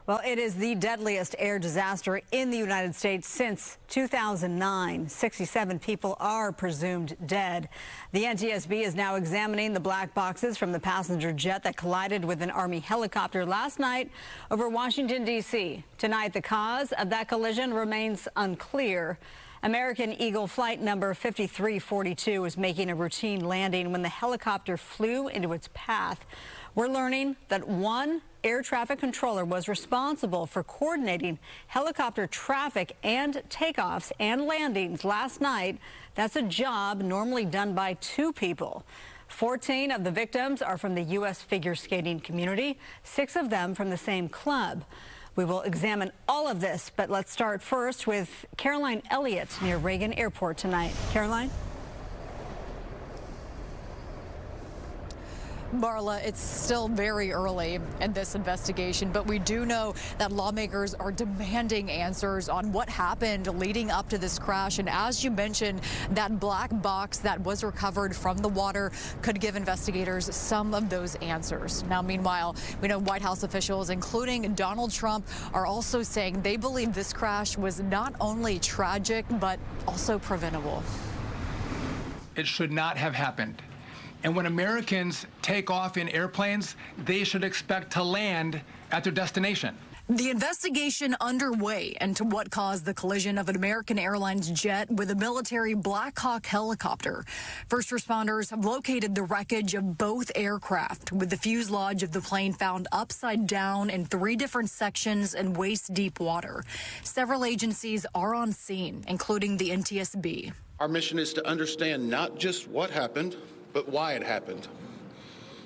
Well, it is the deadliest air disaster in the United States since 2009. 67 people are presumed dead. The NTSB is now examining the black boxes from the passenger jet that collided with an Army helicopter last night over Washington, D.C. Tonight, the cause of that collision remains unclear. American Eagle flight number 5342 was making a routine landing when the helicopter flew into its path. We're learning that one air traffic controller was responsible for coordinating helicopter traffic and takeoffs and landings last night. That's a job normally done by 2 people. 14 of the victims are from the U.S. figure skating community, 6 of them from the same club. We will examine all of this, but let's start first with Caroline Elliott near Reagan Airport tonight. Caroline? Marla, it's still very early in this investigation, but we do know that lawmakers are demanding answers on what happened leading up to this crash. And as you mentioned, that black box that was recovered from the water could give investigators some of those answers. Now, meanwhile, we know White House officials, including Donald Trump, are also saying they believe this crash was not only tragic, but also preventable. It should not have happened. And when Americans take off in airplanes, they should expect to land at their destination. The investigation underway into what caused the collision of an American Airlines jet with a military Black Hawk helicopter. First responders have located the wreckage of both aircraft, with the fuselage of the plane found upside down in 3 different sections in waist-deep water. Several agencies are on scene, including the NTSB. Our mission is to understand not just what happened, but why it happened,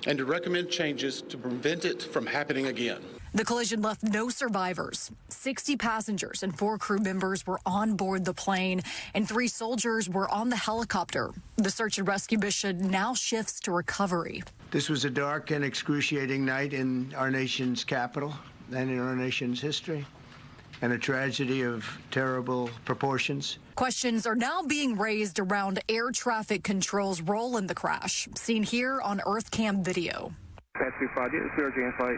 and to recommend changes to prevent it from happening again. The collision left no survivors. 60 passengers and 4 crew members were on board the plane, and 3 soldiers were on the helicopter. The search and rescue mission now shifts to recovery. This was a dark and excruciating night in our nation's capital and in our nation's history, and a tragedy of terrible proportions. Questions are now being raised around air traffic control's role in the crash, seen here on EarthCam video. Pass 25, get 0J in flight.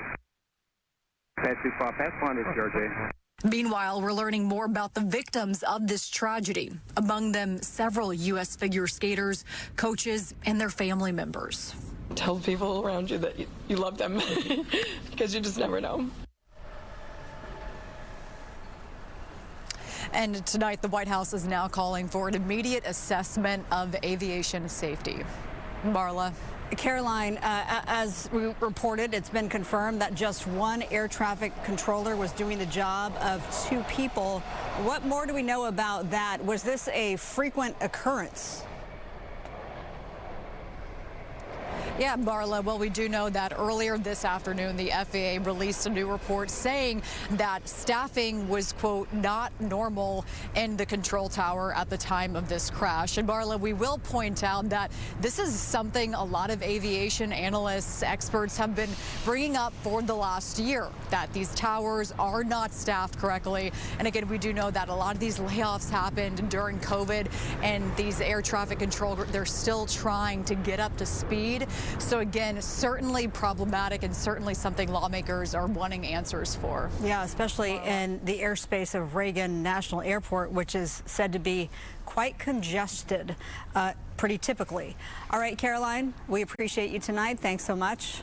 Pass 25, pass 1 is 0J. Meanwhile, we're learning more about the victims of this tragedy. Among them, several U.S. figure skaters, coaches, and their family members. Tell people around you that you love them because you just never know. And tonight, the White House is now calling for an immediate assessment of aviation safety. Marla. Caroline, as we reported, it's been confirmed that just one air traffic controller was doing the job of 2 people. What more do we know about that? Was this a frequent occurrence? Yeah, Marla, well, we do know that earlier this afternoon, the FAA released a new report saying that staffing was, quote, not normal in the control tower at the time of this crash. And Marla, we will point out that this is something a lot of aviation analysts, experts have been bringing up for the last year, that these towers are not staffed correctly. And again, we do know that a lot of these layoffs happened during COVID, and these air traffic control, they're still trying to get up to speed. So again, certainly problematic and certainly something lawmakers are wanting answers for. Yeah, especially in the airspace of Reagan National Airport, which is said to be quite congested, pretty typically. All right, Caroline, we appreciate you tonight. Thanks so much.